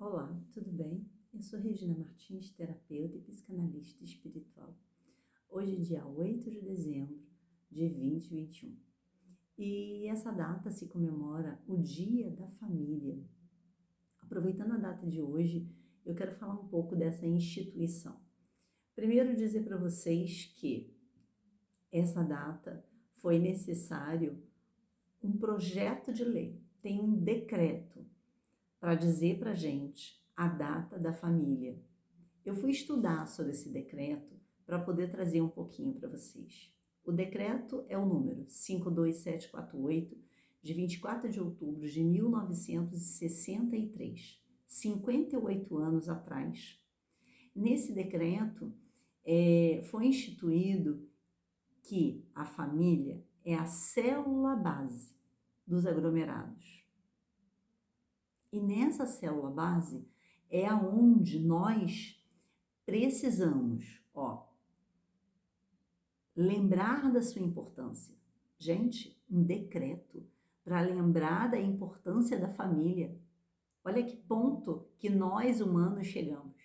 Olá, tudo bem? Eu sou Regina Martins, terapeuta e psicanalista espiritual. Hoje é dia 8 de dezembro de 2021 e essa data se comemora o Dia da Família. Aproveitando a data de hoje, eu quero falar um pouco dessa instituição. Primeiro dizer para vocês que essa data foi necessário um projeto de lei, tem um decreto para dizer para a gente a data da família. Eu fui estudar sobre esse decreto para poder trazer um pouquinho para vocês. O decreto é o número 52748, de 24 de outubro de 1963, 58 anos atrás. Nesse decreto, foi instituído que a família é a célula base dos aglomerados. E nessa célula base é aonde nós precisamos, lembrar da sua importância. Gente, um decreto para lembrar da importância da família. Olha que ponto que nós humanos chegamos.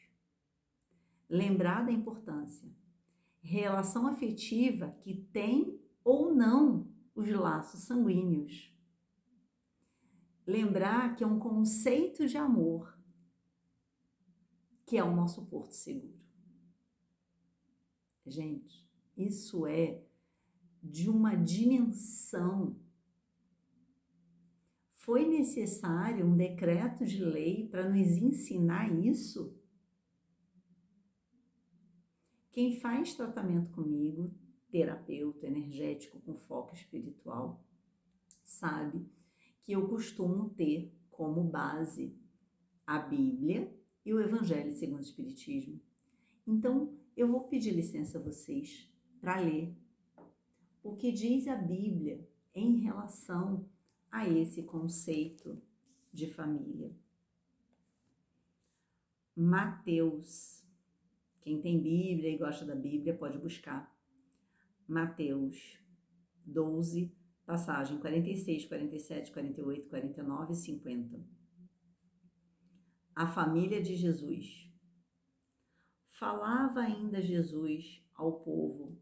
Lembrar da importância. Relação afetiva que tem ou não os laços sanguíneos. Lembrar que é um conceito de amor, que é o nosso porto seguro. Gente, isso é de uma dimensão. Foi necessário um decreto de lei para nos ensinar isso? Quem faz tratamento comigo, terapeuta energético com foco espiritual, sabe que eu costumo ter como base a Bíblia e o Evangelho segundo o Espiritismo. Então, eu vou pedir licença a vocês para ler o que diz a Bíblia em relação a esse conceito de família. Mateus, quem tem Bíblia e gosta da Bíblia pode buscar. Mateus 12, passagem 46, 47, 48, 49 e 50. A família de Jesus. Falava ainda Jesus ao povo,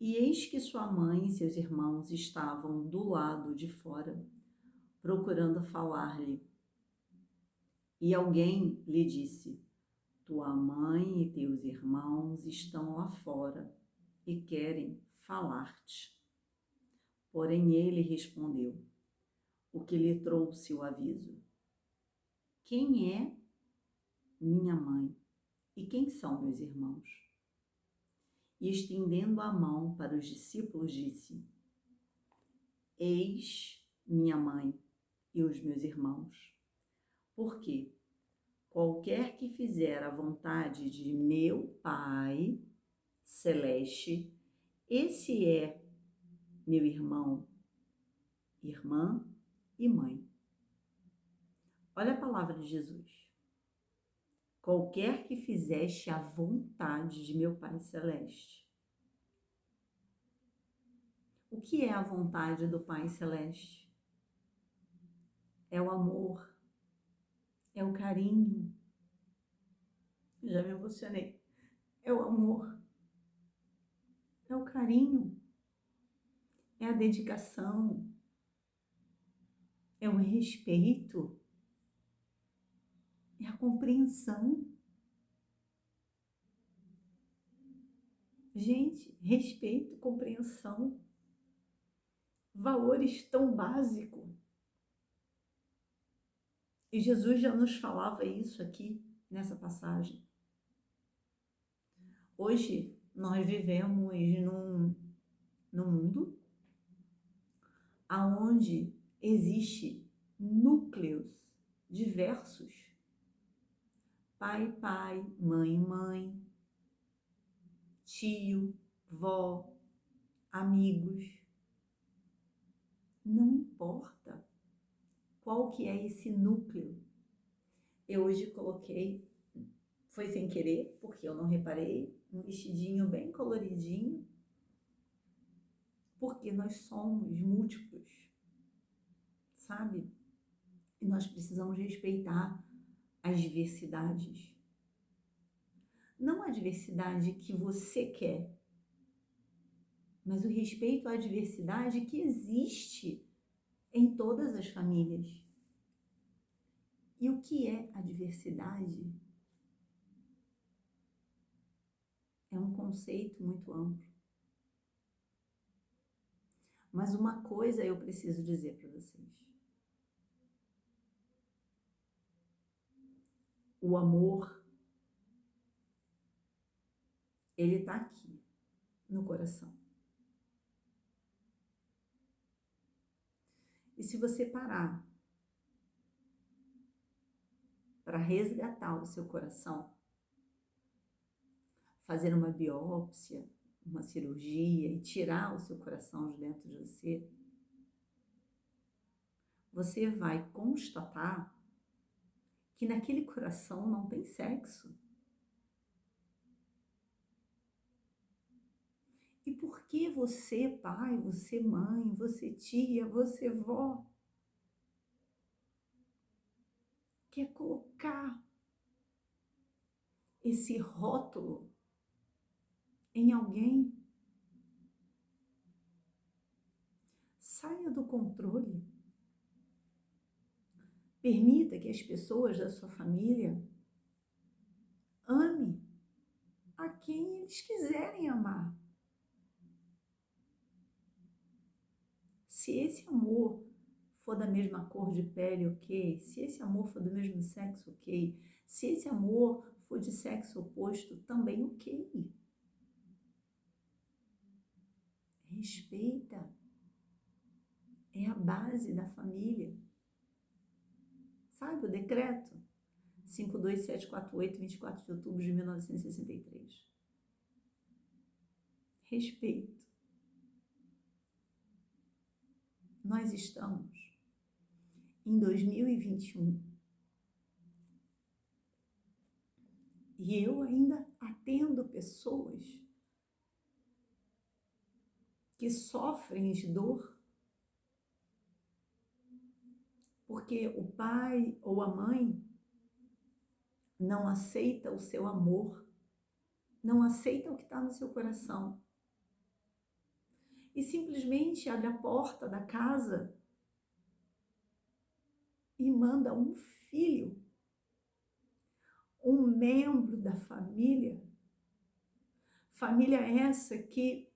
e eis que sua mãe e seus irmãos estavam do lado de fora, procurando falar-lhe. E alguém lhe disse: tua mãe e teus irmãos estão lá fora e querem falar-te. Porém ele respondeu: o que lhe trouxe o aviso? Quem é minha mãe e quem são meus irmãos? E estendendo a mão para os discípulos, disse: eis minha mãe e os meus irmãos. Porque qualquer que fizer a vontade de meu Pai celeste, esse é meu irmão, irmã e mãe. Olha a palavra de Jesus. Qualquer que fizeste a vontade de meu Pai celeste. O que é a vontade do Pai celeste? É o amor, é o carinho. Já me emocionei. É o amor, é o carinho, é a dedicação, é o respeito, é a compreensão. Gente, respeito, compreensão, valores tão básicos. E Jesus já nos falava isso aqui nessa passagem. Hoje nós vivemos num mundo onde existe núcleos diversos. Pai, pai, mãe, mãe, tio, vó, amigos. Não importa qual que é esse núcleo. Eu hoje coloquei, foi sem querer, porque eu não reparei, um vestidinho bem coloridinho, porque nós somos múltiplos, sabe? E nós precisamos respeitar as diversidades. Não a diversidade que você quer, mas o respeito à diversidade que existe em todas as famílias. E o que é a diversidade? É um conceito muito amplo. Mas uma coisa eu preciso dizer para vocês. O amor, ele está aqui, no coração. E se você parar para resgatar o seu coração, fazer uma biópsia, uma cirurgia e tirar o seu coração de dentro de você, você vai constatar que naquele coração não tem sexo. E por que você, pai, você, mãe, você, tia, você, vó, quer colocar esse rótulo em alguém? Saia do controle. Permita que as pessoas da sua família ame a quem eles quiserem amar. Se esse amor for da mesma cor de pele, ok. Se esse amor for do mesmo sexo, ok. Se esse amor for de sexo oposto, também ok. Respeita. É a base da família. Sabe o decreto? 52748, 24 de outubro de 1963. Respeito. Nós estamos em 2021 e eu ainda atendo pessoas que sofrem de dor porque o pai ou a mãe não aceita o seu amor, não aceita o que está no seu coração e simplesmente abre a porta da casa e manda um filho, um membro da família, família essa que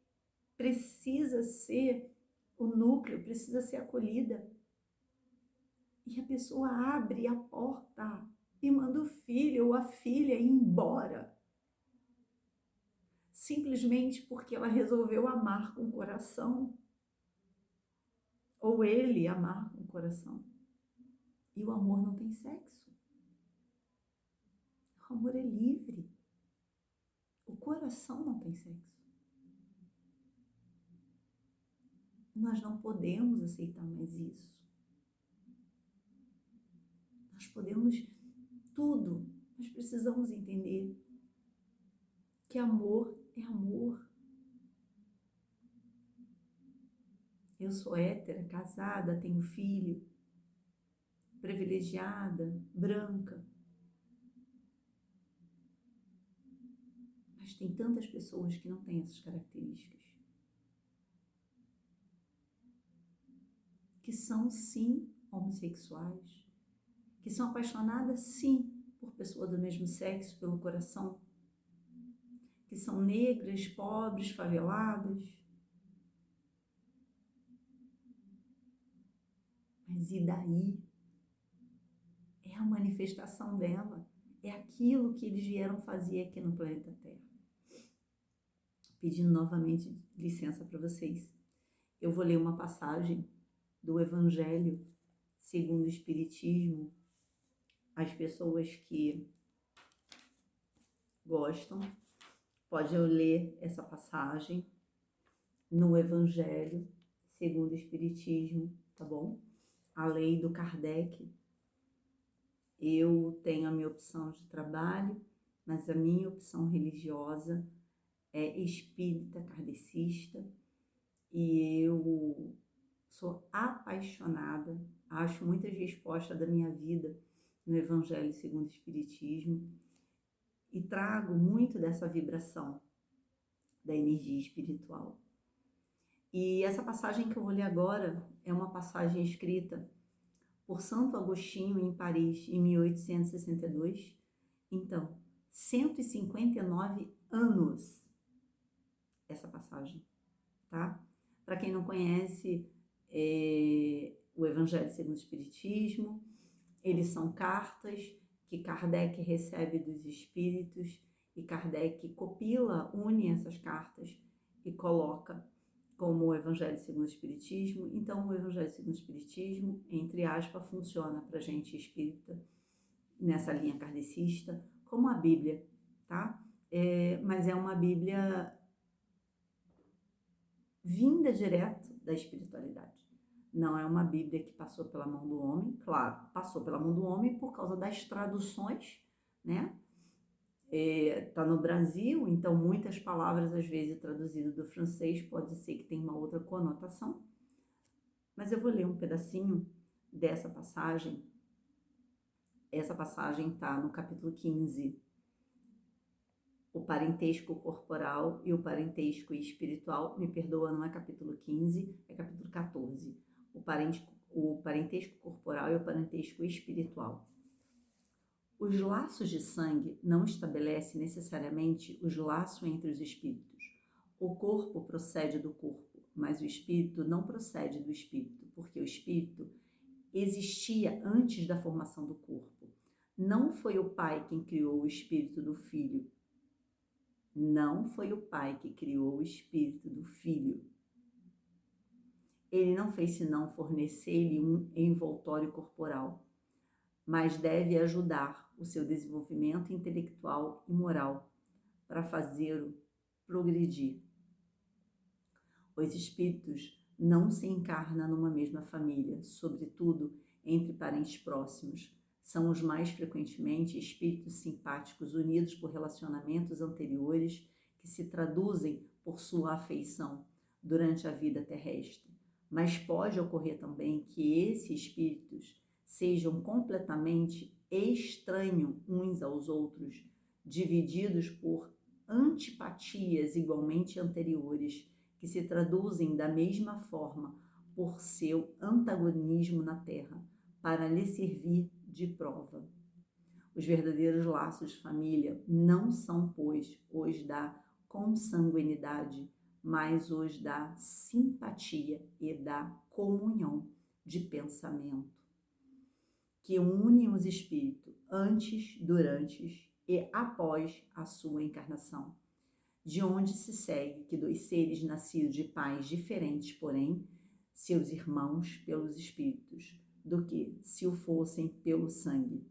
precisa ser o núcleo, precisa ser acolhida. E a pessoa abre a porta e manda o filho ou a filha ir embora. Simplesmente porque ela resolveu amar com o coração. Ou ele amar com o coração. E o amor não tem sexo. O amor é livre. O coração não tem sexo. Nós não podemos aceitar mais isso. Nós podemos tudo, mas precisamos entender que amor é amor. Eu sou hétera, casada, tenho filho, privilegiada, branca. Mas tem tantas pessoas que não têm essas características. Que são, sim, homossexuais. Que são apaixonadas, sim, por pessoa do mesmo sexo, pelo coração. Que são negras, pobres, faveladas. Mas e daí? É a manifestação dela. É aquilo que eles vieram fazer aqui no planeta Terra. Pedindo novamente licença para vocês. Eu vou ler uma passagem do Evangelho segundo o Espiritismo. As pessoas que gostam, podem ler essa passagem no Evangelho segundo o Espiritismo, tá bom? A lei do Kardec. Eu tenho a minha opção de trabalho, mas a minha opção religiosa é espírita kardecista e eu sou apaixonada, acho muitas respostas da minha vida no Evangelho segundo o Espiritismo e trago muito dessa vibração da energia espiritual. E essa passagem que eu vou ler agora é uma passagem escrita por Santo Agostinho em Paris, em 1862. Então, 159 anos essa passagem, tá? Para quem não conhece o Evangelho segundo o Espiritismo, eles são cartas que Kardec recebe dos espíritos e Kardec copila, une essas cartas e coloca como o Evangelho segundo o Espiritismo. Então, o Evangelho segundo o Espiritismo, entre aspas, funciona para gente espírita, nessa linha kardecista, como a Bíblia, tá? Mas é uma Bíblia vinda direto da espiritualidade. Não é uma Bíblia que passou pela mão do homem, claro, passou pela mão do homem por causa das traduções, né? Tá no Brasil, então muitas palavras, às vezes, traduzidas do francês, pode ser que tenha uma outra conotação. Mas eu vou ler um pedacinho dessa passagem. Essa passagem está no capítulo 15, o parentesco corporal e o parentesco espiritual. Me perdoa, não é capítulo 15, é capítulo 14. O parentesco corporal e o parentesco espiritual. Os laços de sangue não estabelecem necessariamente os laços entre os espíritos. O corpo procede do corpo, mas o espírito não procede do espírito, porque o espírito existia antes da formação do corpo. Não foi o pai quem criou o espírito do filho. Não foi o pai que criou o espírito do filho. Ele não fez senão fornecer-lhe um envoltório corporal, mas deve ajudar o seu desenvolvimento intelectual e moral para fazê-lo progredir. Os espíritos não se encarnam numa mesma família, sobretudo entre parentes próximos. São os mais frequentemente espíritos simpáticos unidos por relacionamentos anteriores que se traduzem por sua afeição durante a vida terrestre. Mas pode ocorrer também que esses espíritos sejam completamente estranhos uns aos outros, divididos por antipatias igualmente anteriores, que se traduzem da mesma forma por seu antagonismo na Terra, para lhe servir de prova. Os verdadeiros laços de família não são, pois, os da consanguinidade, mas os da simpatia e da comunhão de pensamento, que unem os espíritos antes, durante e após a sua encarnação, de onde se segue que dois seres nascidos de pais diferentes, porém, seus irmãos pelos espíritos, do que se o fossem pelo sangue.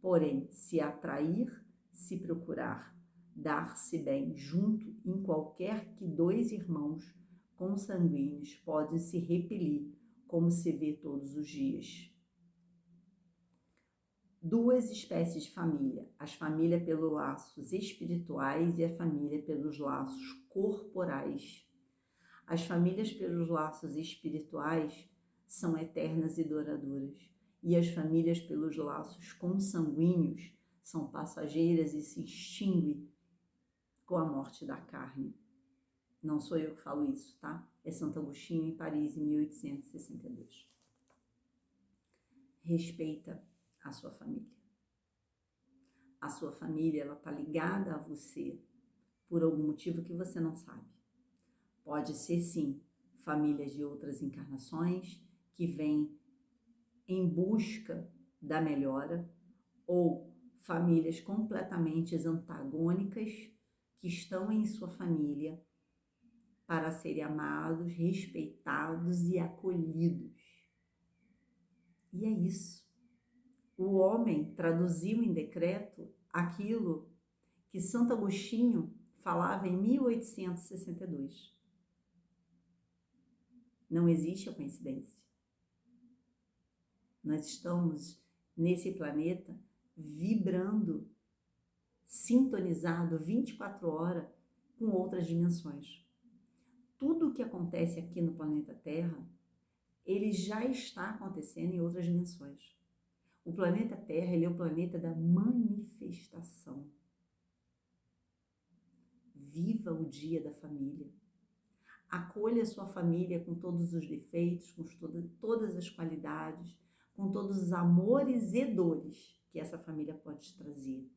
Porém, se atrair, se procurar, dar-se bem junto em qualquer que dois irmãos consanguíneos podem se repelir, como se vê todos os dias. Duas espécies de família, as famílias pelos laços espirituais e a família pelos laços corporais. As famílias pelos laços espirituais são eternas e duradouras, e as famílias pelos laços consanguíneos são passageiras e se extinguem com a morte da carne. Não sou eu que falo isso, tá? É Santo Agostinho em Paris, em 1862. Respeita a sua família. A sua família, ela tá ligada a você por algum motivo que você não sabe. Pode ser, sim, famílias de outras encarnações que vêm em busca da melhora, ou famílias completamente antagônicas que estão em sua família para serem amados, respeitados e acolhidos. E é isso. O homem traduziu em decreto aquilo que Santo Agostinho falava em 1862. Não existe a coincidência. Nós estamos nesse planeta vibrando, sintonizado 24 horas com outras dimensões. Tudo o que acontece aqui no planeta Terra, ele já está acontecendo em outras dimensões. O planeta Terra, ele é o planeta da manifestação. Viva o dia da família. Acolha a sua família com todos os defeitos, com todas as qualidades, com todos os amores e dores que essa família pode te trazer.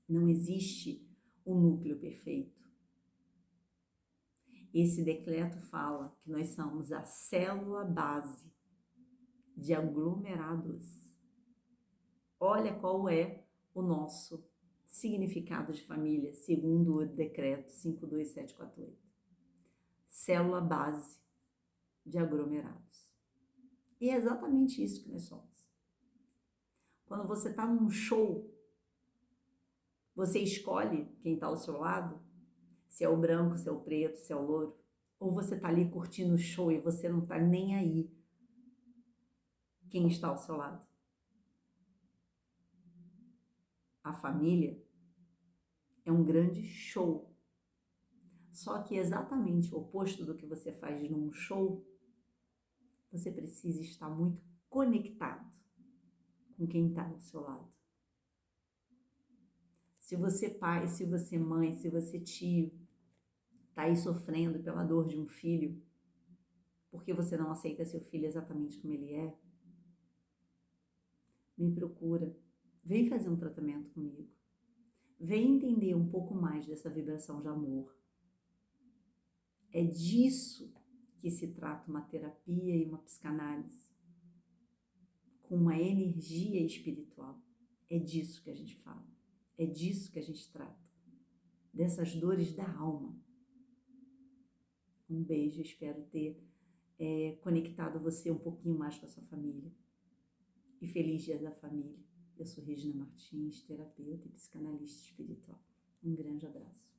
Não existe o núcleo perfeito. Esse decreto fala que nós somos a célula base de aglomerados. Olha qual é o nosso significado de família, segundo o decreto 52748. Célula base de aglomerados. E é exatamente isso que nós somos. Quando você está num show, você escolhe quem está ao seu lado, se é o branco, se é o preto, se é o louro, ou você está ali curtindo o show e você não está nem aí quem está ao seu lado. A família é um grande show. Só que exatamente o oposto do que você faz num show, você precisa estar muito conectado com quem está ao seu lado. Se você pai, se você mãe, se você tio, está aí sofrendo pela dor de um filho, porque você não aceita seu filho exatamente como ele é, me procura. Vem fazer um tratamento comigo. Vem entender um pouco mais dessa vibração de amor. É disso que se trata uma terapia e uma psicanálise, com uma energia espiritual. É disso que a gente fala. É disso que a gente trata. Dessas dores da alma. Um beijo, espero ter conectado você um pouquinho mais com a sua família. E feliz Dia da Família. Eu sou Regina Martins, terapeuta e psicanalista espiritual. Um grande abraço.